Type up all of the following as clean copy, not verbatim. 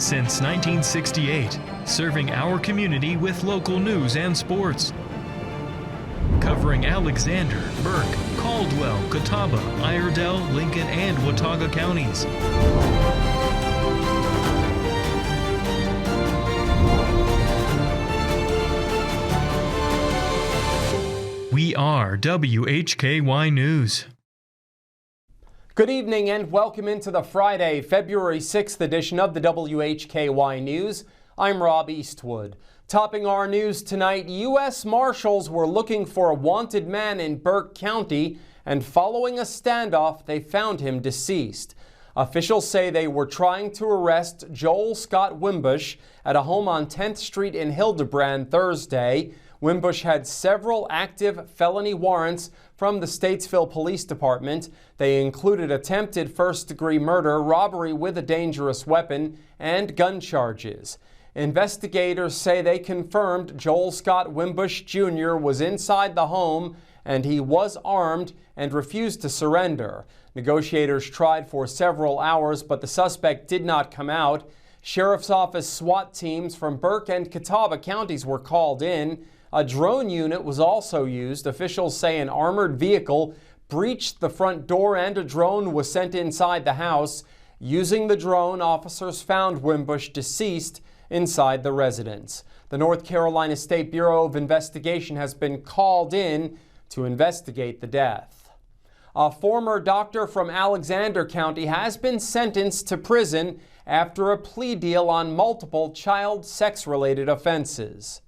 since 1968, serving our community with local news and sports. Covering Alexander, Burke, Caldwell, Catawba, Iredell, Lincoln, and Watauga counties. We are WHKY News. Good evening and welcome into the Friday, February 6th edition of the WHKY News. I'm Rob Eastwood. Topping our news tonight, U.S. Marshals were looking for a wanted man in Burke County, and following a standoff, they found him deceased. Officials say they were trying to arrest Joel Scott Wimbush at a home on 10th Street in Hildebran Thursday. Wimbush had several active felony warrants from the Statesville Police Department. They included attempted first-degree murder, robbery with a dangerous weapon, and gun charges. Investigators say they confirmed Joel Scott Wimbush Jr. was inside the home and he was armed and refused to surrender. Negotiators tried for several hours, but the suspect did not come out. Sheriff's Office SWAT teams from Burke and Catawba counties were called in. A drone unit was also used. Officials say an armored vehicle breached the front door and a drone was sent inside the house. Using the drone, officers found Wimbush deceased inside the residence. The North Carolina State Bureau of Investigation has been called in to investigate the death. A former doctor from Alexander County has been sentenced to prison after a plea deal on multiple child sex-related offenses.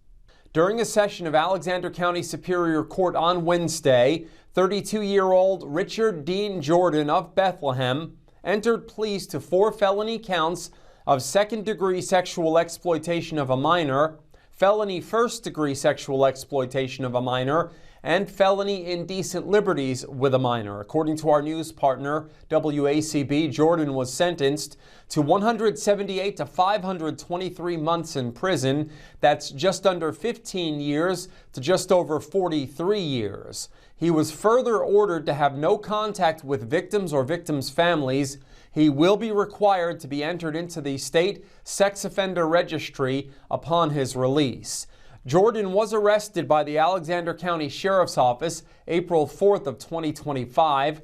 During a session of Alexander County Superior Court on Wednesday, 32-year-old Richard Dean Jordan of Bethlehem entered pleas to 4 felony counts of second-degree sexual exploitation of a minor, felony first-degree sexual exploitation of a minor, and felony indecent liberties with a minor. According to our news partner, WACB, Jordan was sentenced to 178 to 523 months in prison. That's just under 15 years to just over 43 years. He was further ordered to have no contact with victims or victims' families. He will be required to be entered into the state sex offender registry upon his release. Jordan was arrested by the Alexander County Sheriff's Office April 4th of 2025.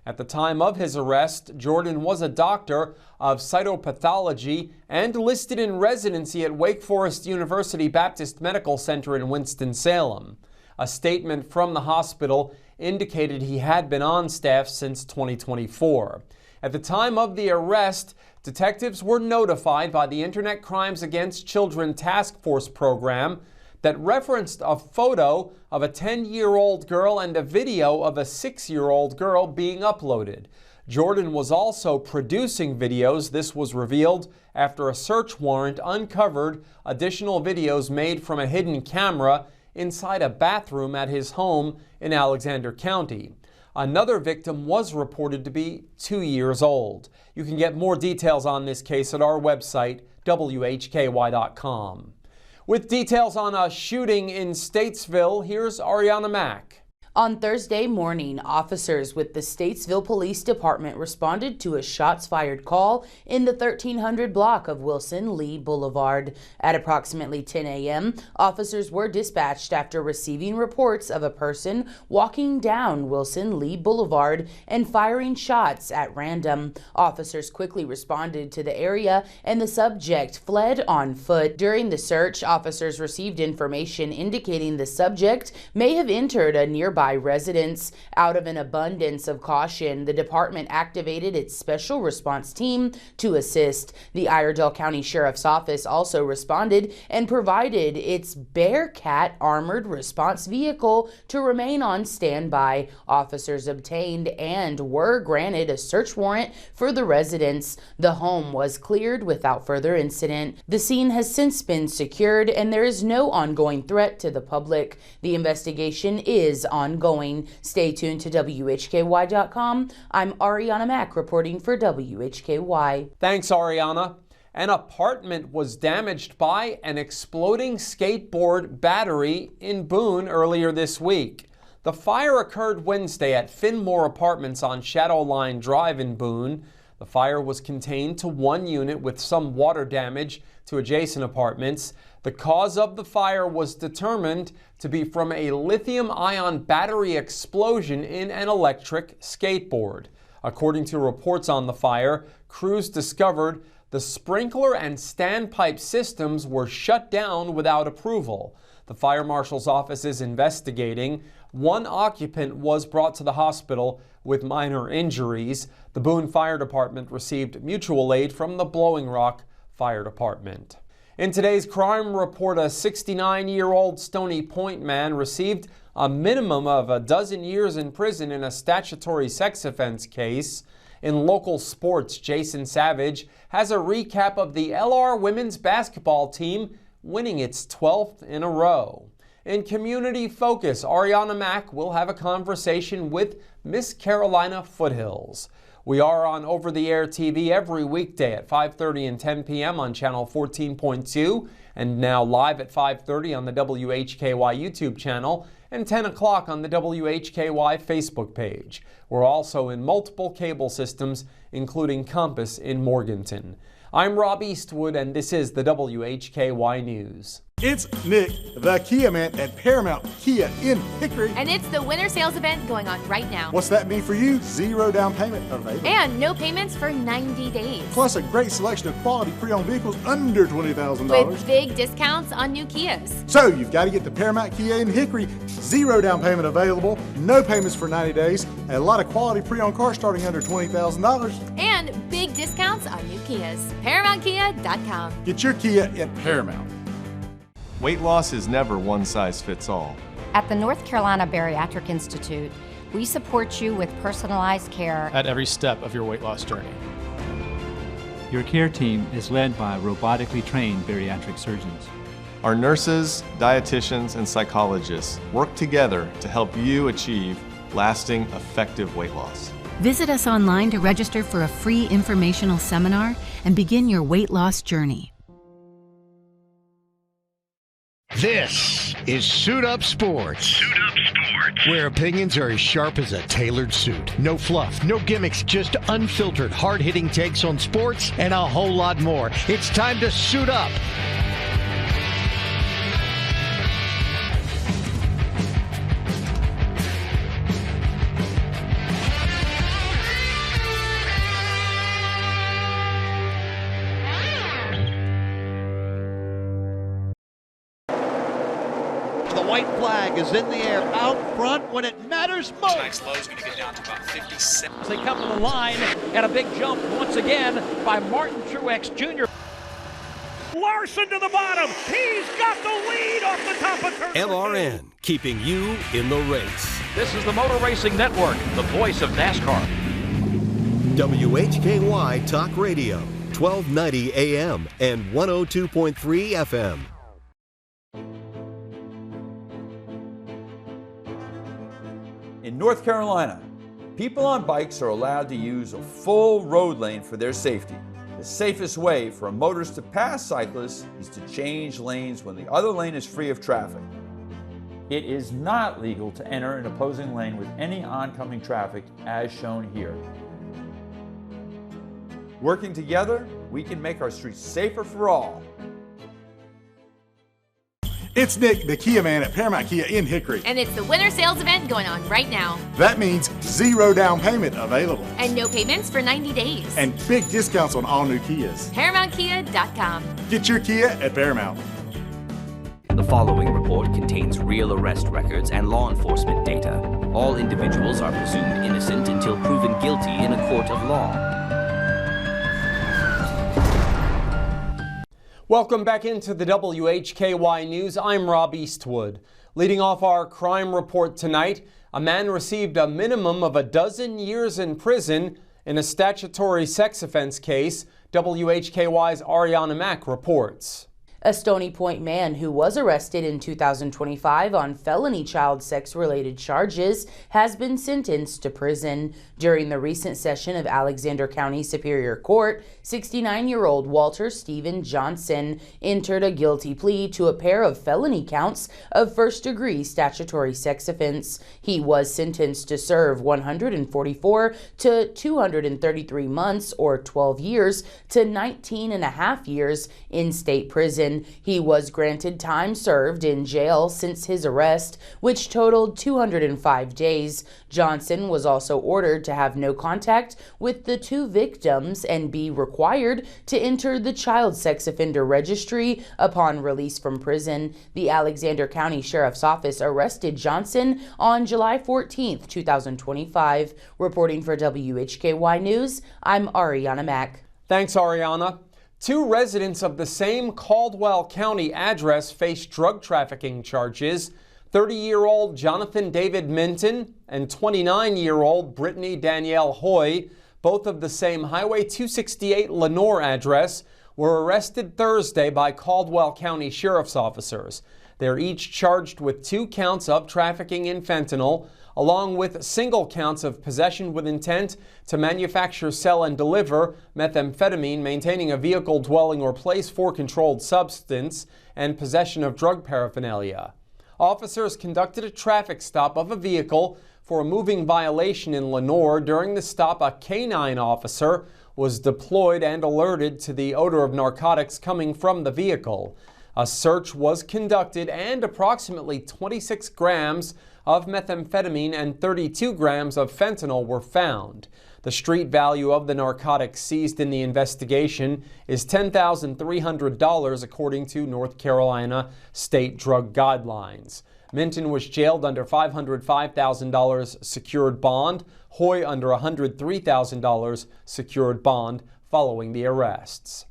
At the time of his arrest, Jordan was a doctor of cytopathology and listed in residency at Wake Forest University Baptist Medical Center in Winston-Salem. A statement from the hospital indicated he had been on staff since 2024. At the time of the arrest, detectives were notified by the Internet Crimes Against Children Task Force program that referenced a photo of a 10-year-old girl and a video of a 6-year-old girl being uploaded. Jordan was also producing videos. This was revealed after a search warrant uncovered additional videos made from a hidden camera inside a bathroom at his home in Alexander County. Another victim was reported to be 2 years old. You can get more details on this case at our website, WHKY.com. With details on a shooting in Statesville, here's Arianna Mack. On Thursday morning, officers with the Statesville Police Department responded to a shots-fired call in the 1300 block of Wilson Lee Boulevard. At approximately 10 a.m., officers were dispatched after receiving reports of a person walking down Wilson Lee Boulevard and firing shots at random. Officers quickly responded to the area and the subject fled on foot. During the search, officers received information indicating the subject may have entered a nearby residents. Out of an abundance of caution, the department activated its special response team to assist. The Iredell County Sheriff's Office also responded and provided its Bearcat armored response vehicle to remain on standby. Officers obtained and were granted a search warrant for the residence. The home was cleared without further incident. The scene has since been secured and there is no ongoing threat to the public. The investigation is ongoing. Stay tuned to WHKY.com. I'm Arianna Mack reporting for WHKY. Thanks, Arianna. An apartment was damaged by an exploding skateboard battery in Boone earlier this week. The fire occurred Wednesday at Finmore Apartments on Shadowline Drive in Boone. The fire was contained to one unit with some water damage to adjacent apartments. The cause of the fire was determined to be from a lithium-ion battery explosion in an electric skateboard. According to reports on the fire, crews discovered the sprinkler and standpipe systems were shut down without approval. The fire marshal's office is investigating. One occupant was brought to the hospital with minor injuries. The Boone Fire Department received mutual aid from the Blowing Rock Fire Department. In today's crime report, a 69-year-old Stony Point man received a minimum of a dozen years in prison in a statutory sex offense case. In local sports, Jason Savage has a recap of the LR women's basketball team winning its 12th in a row. In community focus, Arianna Mack will have a conversation with Miss Carolina Foothills. We are on over-the-air TV every weekday at 5:30 and 10 p.m. on channel 14.2 and now live at 5:30 on the WHKY YouTube channel and 10 o'clock on the WHKY Facebook page. We're also in multiple cable systems, including Compass in Morganton. I'm Rob Eastwood, and this is the WHKY News. It's Nick, the Kia man at Paramount Kia in Hickory. And it's the winter sales event going on right now. What's that mean for you? Zero down payment available. And no payments for 90 days. Plus a great selection of quality pre-owned vehicles under $20,000. With big discounts on new Kias. So you've got to get to Paramount Kia in Hickory. Zero down payment available, no payments for 90 days, and a lot of quality pre-owned cars starting under $20,000. And big discounts on new Kias. ParamountKia.com. Get your Kia at Paramount. Weight loss is never one size fits all. At the North Carolina Bariatric Institute, we support you with personalized care at every step of your weight loss journey. Your care team is led by robotically trained bariatric surgeons. Our nurses, dietitians, and psychologists work together to help you achieve lasting, effective weight loss. Visit us online to register for a free informational seminar and begin your weight loss journey. This is Suit Up Sports. Suit Up Sports. Where opinions are as sharp as a tailored suit. No fluff, no gimmicks, just unfiltered, hard-hitting takes on sports and a whole lot more. It's time to suit up. White flag is in the air out front when it matters most. Tonight's low is going to get down to about 57. They come to the line, and a big jump once again by Martin Truex Jr. Larson to the bottom. He's got the lead off the top of turn. LRN, keeping you in the race. This is the Motor Racing Network, the voice of NASCAR. WHKY Talk Radio, 1290 AM and 102.3 FM. In North Carolina, people on bikes are allowed to use a full road lane for their safety. The safest way for a motorist to pass cyclists is to change lanes when the other lane is free of traffic. It is not legal to enter an opposing lane with any oncoming traffic as shown here. Working together, we can make our streets safer for all. It's Nick, the Kia man at Paramount Kia in Hickory. And it's the winter sales event going on right now. That means zero down payment available. And no payments for 90 days. And big discounts on all new Kias. ParamountKia.com. Get your Kia at Paramount. The following report contains real arrest records and law enforcement data. All individuals are presumed innocent until proven guilty in a court of law. Welcome back into the WHKY News. I'm Rob Eastwood. Leading off our crime report tonight, a man received a minimum of a dozen years in prison in a statutory sex offense case. WHKY's Arianna Mack reports. A Stony Point man who was arrested in 2025 on felony child sex-related charges has been sentenced to prison. During the recent session of Alexander County Superior Court, 69-year-old Walter Stephen Johnson entered a guilty plea to a pair of felony counts of first-degree statutory sex offense. He was sentenced to serve 144 to 233 months or 12 years to 19 and a half years in state prison. He was granted time served in jail since his arrest, which totaled 205 days. Johnson was also ordered to have no contact with the two victims and be required to enter the child sex offender registry upon release from prison. The Alexander County Sheriff's Office arrested Johnson on July 14, 2025. Reporting for WHKY News, I'm Arianna Mack. Thanks, Arianna. Two residents of the same Caldwell County address face drug trafficking charges. 30-year-old Jonathan David Minton and 29-year-old Brittany Danielle Hoy, both of the same Highway 268 Lenoir address, were arrested Thursday by Caldwell County Sheriff's officers. They're each charged with 2 counts of trafficking in fentanyl, along with single counts of possession with intent to manufacture, sell, and deliver methamphetamine, maintaining a vehicle, dwelling, or place for controlled substance, and possession of drug paraphernalia. Officers conducted a traffic stop of a vehicle for a moving violation in Lenoir. During the stop, a canine officer was deployed and alerted to the odor of narcotics coming from the vehicle. A search was conducted and approximately 26 grams of methamphetamine and 32 grams of fentanyl were found. The street value of the narcotics seized in the investigation is $10,300 according to North Carolina state drug guidelines. Minton was jailed under $505,000 secured bond, Hoy under $103,000 secured bond following the arrests.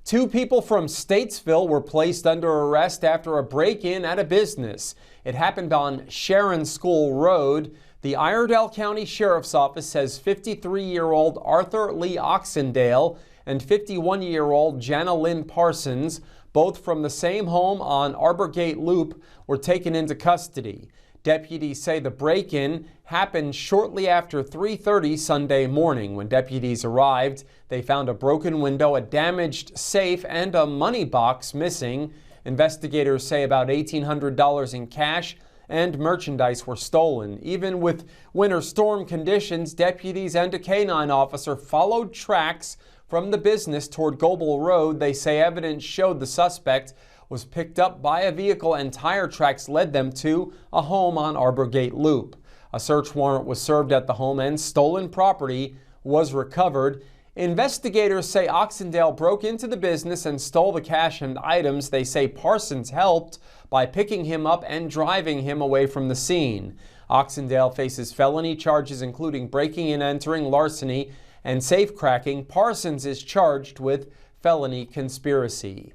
2 people from Statesville were placed under arrest after a break-in at a business. It happened on Sharon School Road. The Iredell County Sheriff's Office says 53-year-old Arthur Lee Oxendale and 51-year-old Jana Lynn Parsons, both from the same home on Arbor Gate Loop, were taken into custody. Deputies say the break-in happened shortly after 3:30 Sunday morning. When deputies arrived, they found a broken window, a damaged safe, and a money box missing. Investigators say about $1,800 in cash and merchandise were stolen. Even with winter storm conditions, deputies and a canine officer followed tracks from the business toward Goble Road. They say evidence showed the suspect was picked up by a vehicle and tire tracks led them to a home on Arbor Gate Loop. A search warrant was served at the home and stolen property was recovered. Investigators say Oxendale broke into the business and stole the cash and items. They say Parsons helped by picking him up and driving him away from the scene. Oxendale faces felony charges including breaking and entering, larceny, and safe-cracking. Parsons is charged with felony conspiracy.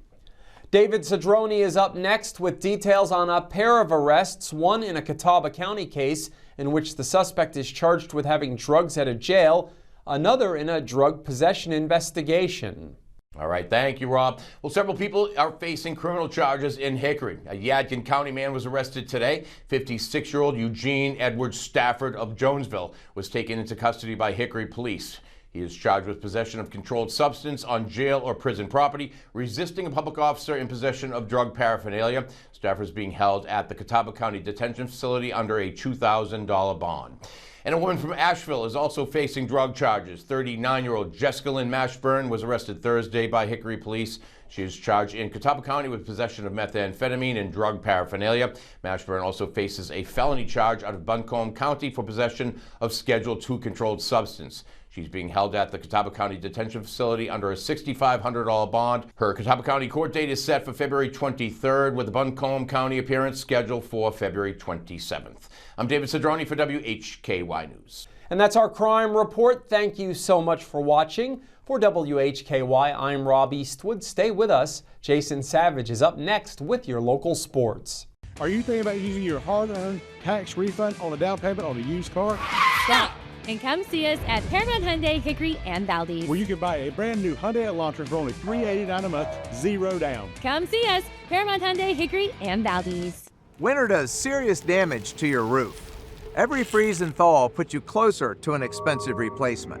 David Cedrone is up next with details on a pair of arrests, one in a Catawba County case in which the suspect is charged with having drugs at a jail, another in a drug possession investigation. All right, thank you, Rob. Well, several people are facing criminal charges in Hickory. A Yadkin County man was arrested today. 56-year-old Eugene Edward Stafford of Jonesville was taken into custody by Hickory police. He is charged with possession of controlled substance on jail or prison property, resisting a public officer in possession of drug paraphernalia. Stafford is being held at the Catawba County Detention Facility under a $2,000 bond. And a woman from Asheville is also facing drug charges. 39-year-old Jessica Lynn Mashburn was arrested Thursday by Hickory police. She is charged in Catawba County with possession of methamphetamine and drug paraphernalia. Mashburn also faces a felony charge out of Buncombe County for possession of Schedule II controlled substance. She's being held at the Catawba County Detention Facility under a $6,500 bond. Her Catawba County court date is set for February 23rd, with the Buncombe County appearance scheduled for February 27th. I'm David Cedrone for WHKY News. And that's our crime report. Thank you so much for watching. For WHKY, I'm Rob Eastwood. Stay with us. Jason Savage is up next with your local sports. Are you thinking about using your hard-earned tax refund on a down payment on a used car? Stop! And come see us at Paramount Hyundai, Hickory, and Valdez. Where you can buy a brand new Hyundai Elantra for only $389 a month, 0 down. Come see us, Paramount Hyundai, Hickory, and Valdez. Winter does serious damage to your roof. Every freeze and thaw puts you closer to an expensive replacement.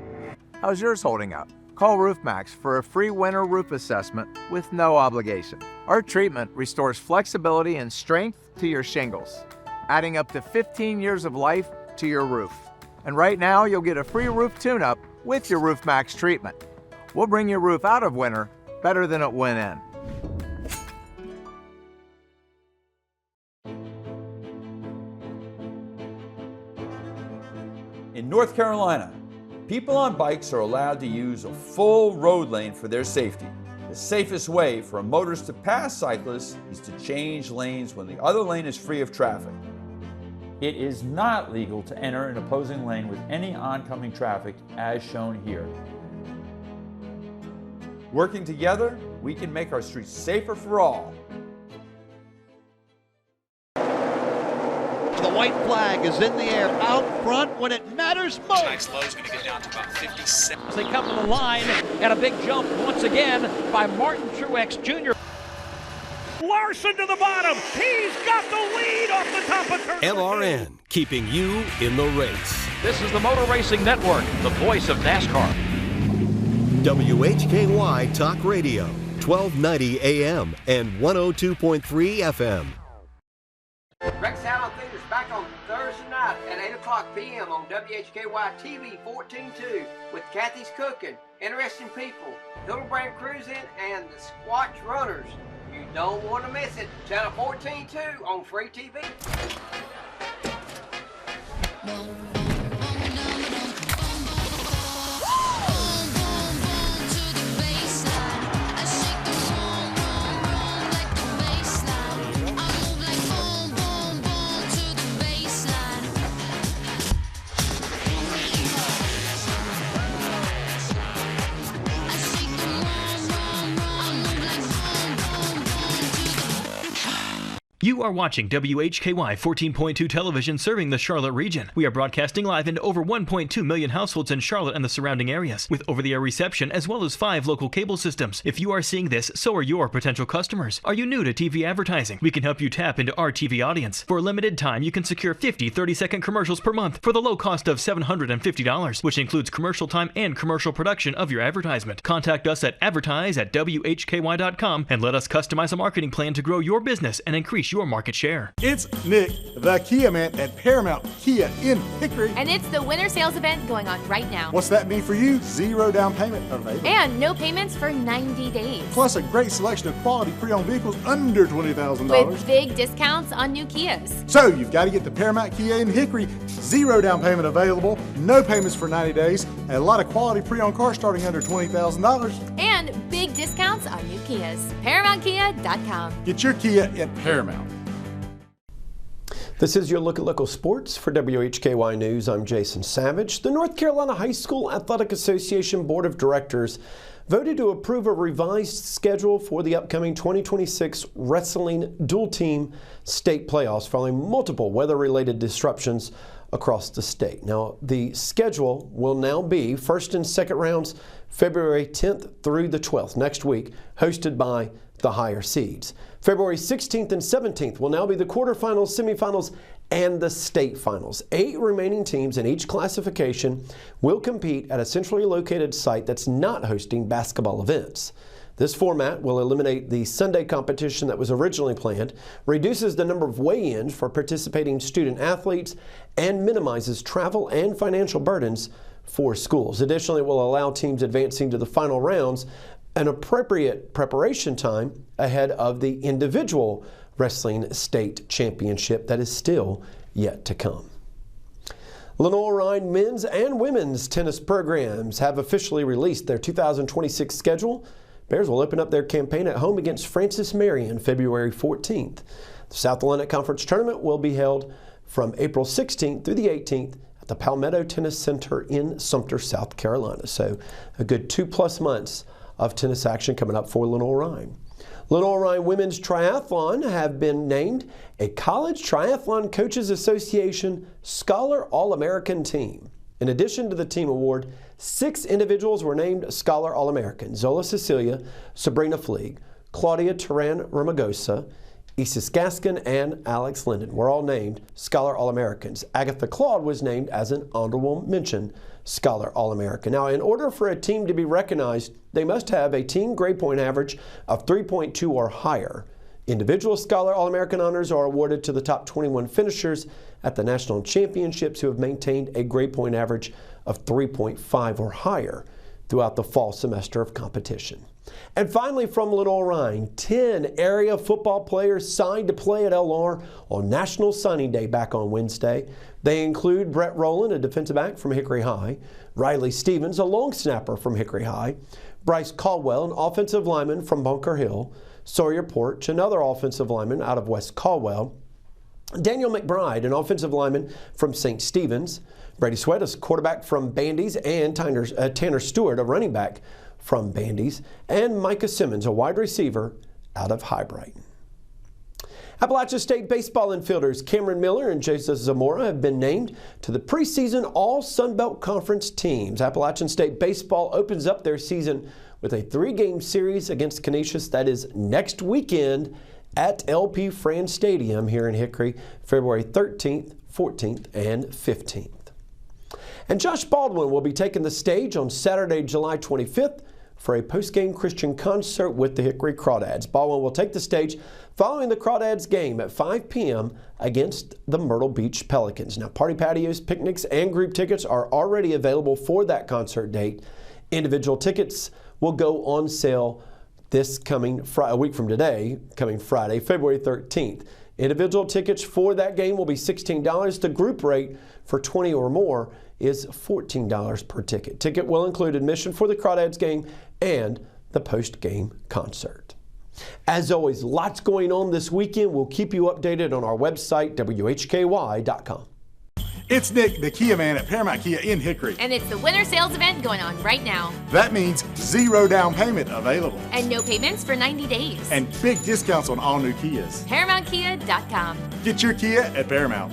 How's yours holding up? Call RoofMax for a free winter roof assessment with no obligation. Our treatment restores flexibility and strength to your shingles, adding up to 15 years of life to your roof. And right now, you'll get a free roof tune-up with your RoofMax treatment. We'll bring your roof out of winter better than it went in. In North Carolina, people on bikes are allowed to use a full road lane for their safety. The safest way for a motorist to pass cyclists is to change lanes when the other lane is free of traffic. It is not legal to enter an opposing lane with any oncoming traffic as shown here. Working together, we can make our streets safer for all. The white flag is in the air out front when it matters most. Tonight's low is going to get down to about 57. As they come to the line, and a big jump once again by Martin Truex Jr. Larson to the bottom. He's got the lead off the top of turn. LRN, keeping you in the race. This is the Motor Racing Network, the voice of NASCAR. WHKY Talk Radio, 1290 AM and 102.3 FM. Rex Allen Theater's back on Thursday night at 8 o'clock p.m. on WHKY TV 14.2 with Kathy's Cooking, Interesting People, Hildebran Cruising, and the Squatch Runners. You don't want to miss it. Channel 14.2 on free TV. You are watching WHKY 14.2 television serving the Charlotte region. We are broadcasting live into over 1.2 million households in Charlotte and the surrounding areas, with over-the-air reception as well as 5 local cable systems. If you are seeing this, so are your potential customers. Are you new to TV advertising? We can help you tap into our TV audience. For a limited time, you can secure 50 30-second commercials per month for the low cost of $750, which includes commercial time and commercial production of your advertisement. Contact us at advertise@WHKY.com and let us customize a marketing plan to grow your business and increase your market share. It's Nick, the Kia man at Paramount Kia in Hickory. And it's the winter sales event going on right now. What's that mean for you? 0 down payment available. And no payments for 90 days. Plus a great selection of quality pre-owned vehicles under $20,000. With big discounts on new Kias. So you've got to get to Paramount Kia in Hickory. 0 down payment available, no payments for 90 days, and a lot of quality pre-owned cars starting under $20,000. And big discounts on new Kias. ParamountKia.com. Get your Kia at Paramount. This is your look at local sports for WHKY News. I'm Jason Savage. The North Carolina High School Athletic Association Board of Directors voted to approve a revised schedule for the upcoming 2026 wrestling dual team state playoffs following multiple weather-related disruptions across the state. Now, the schedule will now be first and second rounds February 10th through the 12th next week, hosted by the higher seeds. February 16th and 17th will now be the quarterfinals, semifinals, and the state finals. 8 remaining teams in each classification will compete at a centrally located site that's not hosting basketball events. This format will eliminate the Sunday competition that was originally planned, reduces the number of weigh-ins for participating student athletes, and minimizes travel and financial burdens for schools. Additionally, it will allow teams advancing to the final rounds an appropriate preparation time ahead of the individual wrestling state championship that is still yet to come. Lenoir-Rhyne men's and women's tennis programs have officially released their 2026 schedule. Bears will open up their campaign at home against Francis Marion February 14th. The South Atlantic Conference Tournament will be held from April 16th through the 18th at the Palmetto Tennis Center in Sumter, South Carolina. So a good 2+ months of tennis action coming up for Lenoir-Rhyne. Lenoir-Rhyne Women's Triathlon have been named a College Triathlon Coaches Association Scholar All-American team. In addition to the team award, 6 individuals were named Scholar All-American. Zola Cecilia, Sabrina Fleeg, Claudia Turan-Ramagosa, Isis Gaskin, and Alex Linden were all named Scholar All-Americans. Agatha Claude was named as an honorable mention Scholar All-American. Now, in order for a team to be recognized, they must have a team grade point average of 3.2 or higher. Individual Scholar All-American honors are awarded to the top 21 finishers at the national championships who have maintained a grade point average of 3.5 or higher throughout the fall semester of competition. And finally, from Lenoir-Rhyne, 10 area football players signed to play at LR on National Signing Day back on Wednesday. They include Brett Rowland, a defensive back from Hickory High, Riley Stevens, a long snapper from Hickory High, Bryce Caldwell, an offensive lineman from Bunker Hill, Sawyer Porch, another offensive lineman out of West Caldwell, Daniel McBride, an offensive lineman from St. Stephen's, Brady Sweat, a quarterback from Bandy's, and Tanner Stewart, a running back from Bandy's, and Micah Simmons, a wide receiver out of High Brighton. Appalachia State baseball infielders Cameron Miller and Joseph Zamora have been named to the preseason All Sunbelt Conference teams. Appalachian State baseball opens up their season with a 3-game series against Canisius that is next weekend at LP Fran Stadium here in Hickory, February 13th, 14th, and 15th. And Josh Baldwin will be taking the stage on Saturday, July 25th for a post-game Christian concert with the Hickory Crawdads. Baldwin will take the stage following the Crawdads game at 5 p.m. against the Myrtle Beach Pelicans. Now, party patios, picnics, and group tickets are already available for that concert date. Individual tickets will go on sale this coming a week from today, coming Friday, February 13th. Individual tickets for that game will be $16. The group rate for 20 or more is $14 per ticket. Ticket will include admission for the Crawdads game and the post-game concert. As always, lots going on this weekend. We'll keep you updated on our website, WHKY.com. It's Nick, the Kia man at Paramount Kia in Hickory. And it's the winter sales event going on right now. That means 0 down payment available. And no payments for 90 days. And big discounts on all new Kias. ParamountKia.com. Get your Kia at Paramount.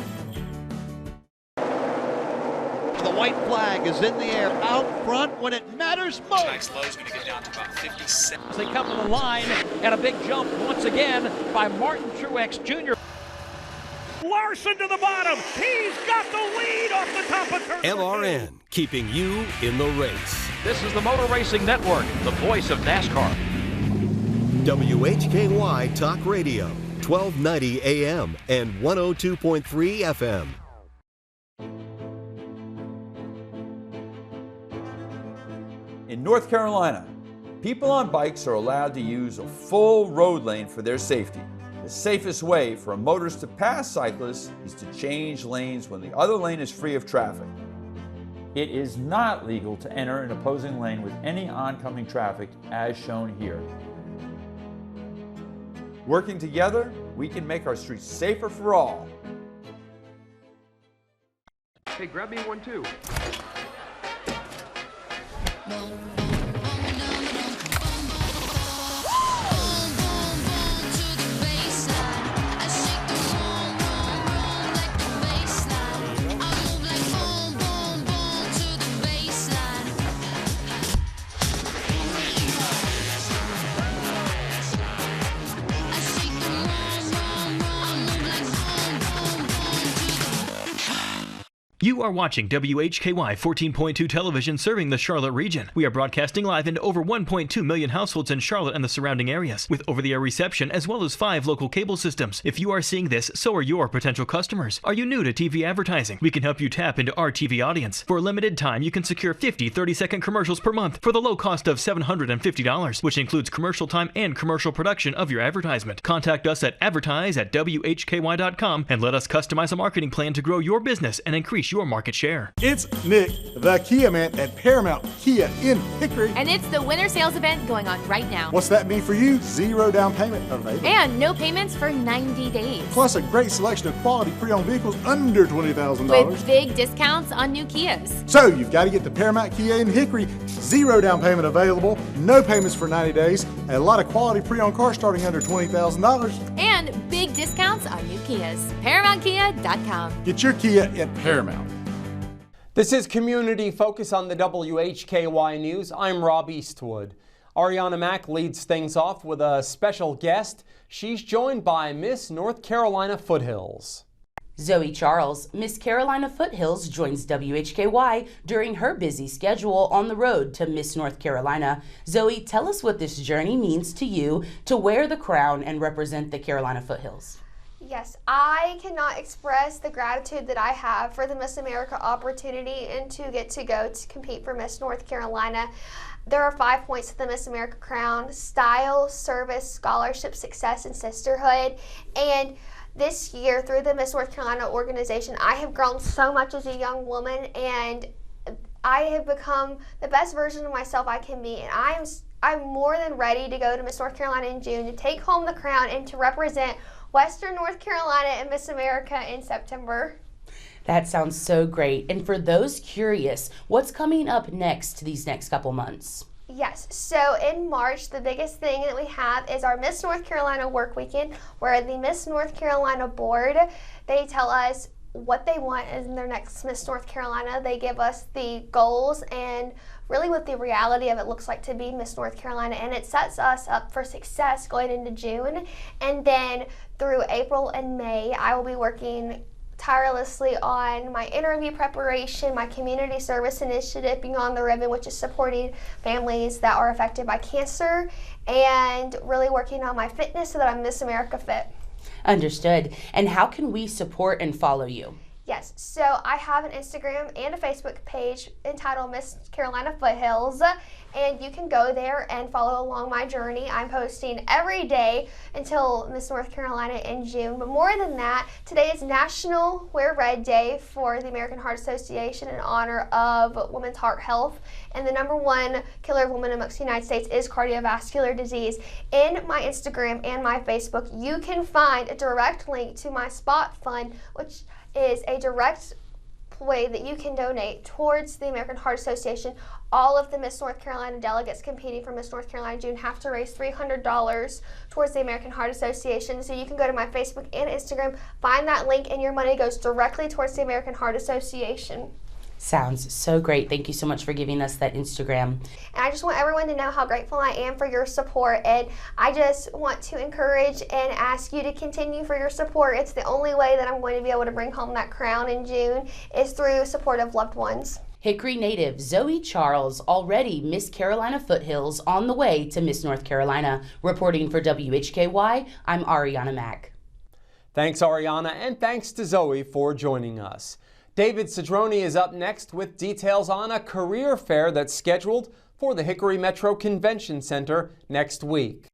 The white flag is in the air out front when it matters most. Tonight's low is going to get down to about 57. As they come to the line, and a big jump once again by Martin Truex Jr. Larson to the bottom. He's got the lead off the top of turn. LRN, keeping you in the race. This is the Motor Racing Network, the voice of NASCAR. WHKY Talk Radio, 1290 AM and 102.3 FM. In North Carolina, people on bikes are allowed to use a full road lane for their safety. The safest way for a motorist to pass cyclists is to change lanes when the other lane is free of traffic. It is not legal to enter an opposing lane with any oncoming traffic as shown here. Working together, we can make our streets safer for all. Hey, grab me one too. You are watching WHKY 14.2 television serving the Charlotte region. We are broadcasting live into over 1.2 million households in Charlotte and the surrounding areas, with over-the-air reception as well as 5 local cable systems. If you are seeing this, so are your potential customers. Are you new to TV advertising? We can help you tap into our TV audience. For a limited time, you can secure 50 30-second commercials per month for the low cost of $750, which includes commercial time and commercial production of your advertisement. Contact us at advertise@WHKY.com and let us customize a marketing plan to grow your business and increase your market share. It's Nick, the Kia man at Paramount Kia in Hickory. And it's the winter sales event going on right now. What's that mean for you? 0 down payment available. And no payments for 90 days. Plus a great selection of quality pre-owned vehicles under $20,000. With big discounts on new Kias. So you've got to get to Paramount Kia in Hickory. 0 down payment available. No payments for 90 days. And a lot of quality pre-owned cars starting under $20,000. And big discounts on new Kias. ParamountKia.com. Get your Kia at Paramount. This is Community Focus on the WHKY News. I'm Rob Eastwood. Arianna Mack leads things off with a special guest. She's joined by Miss North Carolina Foothills. Zoe Charles, Miss Carolina Foothills, joins WHKY during her busy schedule on the road to Miss North Carolina. Zoe, tell us what this journey means to you to wear the crown and represent the Carolina Foothills. Yes, I cannot express the gratitude that I have for the Miss America opportunity and to get to go to compete for Miss North Carolina. There are 5 points to the Miss America crown: style, service, scholarship, success, and sisterhood. And this year, through the Miss North Carolina organization, I have grown so much as a young woman, and I have become the best version of myself I can be. And I'm more than ready to go to Miss North Carolina in June to take home the crown and to represent Western North Carolina and Miss America in September. That sounds so great. And for those curious, what's coming up next these next couple months? Yes, so in March, the biggest thing that we have is our Miss North Carolina work weekend, where the Miss North Carolina board, they tell us what they want in their next Miss North Carolina. They give us the goals and really what the reality of it looks like to be Miss North Carolina, and it sets us up for success going into June. And then through April and May, I will be working tirelessly on my interview preparation, my community service initiative, Beyond the Ribbon, which is supporting families that are affected by cancer, and really working on my fitness so that I'm Miss America Fit. Understood. And how can we support and follow you? Yes, so I have an Instagram and a Facebook page entitled Miss Carolina Foothills, and you can go there and follow along my journey. I'm posting every day until Miss North Carolina in June. But more than that, today is National Wear Red Day for the American Heart Association in honor of women's heart health. And the #1 killer of women amongst the United States is cardiovascular disease. In my Instagram and my Facebook, you can find a direct link to my Spot Fund, which is a direct way that you can donate towards the American Heart Association. All of the Miss North Carolina delegates competing for Miss North Carolina June have to raise $300 towards the American Heart Association. So you can go to my Facebook and Instagram, find that link, and your money goes directly towards the American Heart Association. Sounds so great. Thank you so much for giving us that Instagram. And I just want everyone to know how grateful I am for your support. And I just want to encourage and ask you to continue for your support. It's the only way that I'm going to be able to bring home that crown in June is through support of loved ones. Hickory native Zoe Charles, already Miss Carolina Foothills, on the way to Miss North Carolina. Reporting for WHKY, I'm Arianna Mack. Thanks, Arianna, and thanks to Zoe for joining us. David Cedrone is up next with details on a career fair that's scheduled for the Hickory Metro Convention Center next week.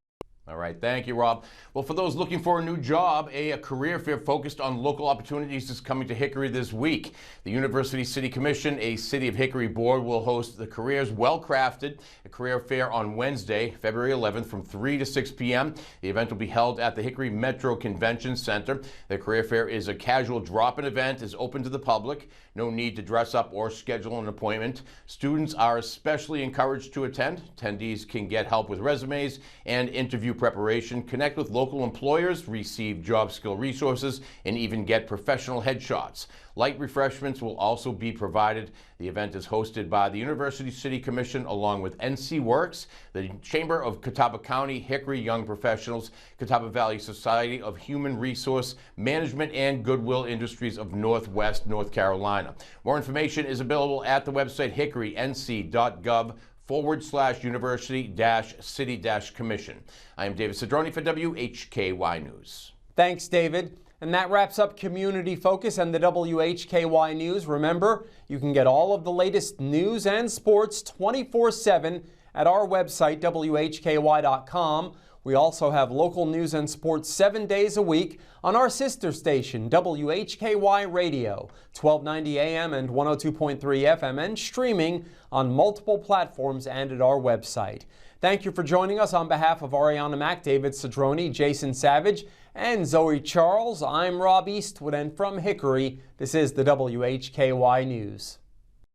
All right, thank you, Rob. Well, for those looking for a new job, a career fair focused on local opportunities is coming to Hickory this week. The University City Commission, a City of Hickory board, will host the Careers Well Crafted, a career fair on Wednesday, February 11th from 3 to 6 p.m. The event will be held at the Hickory Metro Convention Center. The career fair is a casual drop-in event, is open to the public. No need to dress up or schedule an appointment. Students are especially encouraged to attend. Attendees can get help with resumes and interview preparation, connect with local employers, receive job skill resources, and even get professional headshots. Light refreshments will also be provided. The event is hosted by the University City Commission along with NC Works, the Chamber of Catawba County, Hickory Young Professionals, Catawba Valley Society of Human Resource Management, and Goodwill Industries of Northwest North Carolina. More information is available at the website hickorync.gov/university-city-commission. I am David Cedrone for WHKY News. Thanks, David. And that wraps up Community Focus and the WHKY News. Remember, you can get all of the latest news and sports 24/7 at our website, WHKY.com. We also have local news and sports 7 days a week on our sister station, WHKY Radio, 1290 AM and 102.3 FM, and streaming on multiple platforms and at our website. Thank you for joining us. On behalf of Arianna Mack, David Cedrone, Jason Savage, and Zoe Charles, I'm Rob Eastwood, and from Hickory, this is the WHKY News.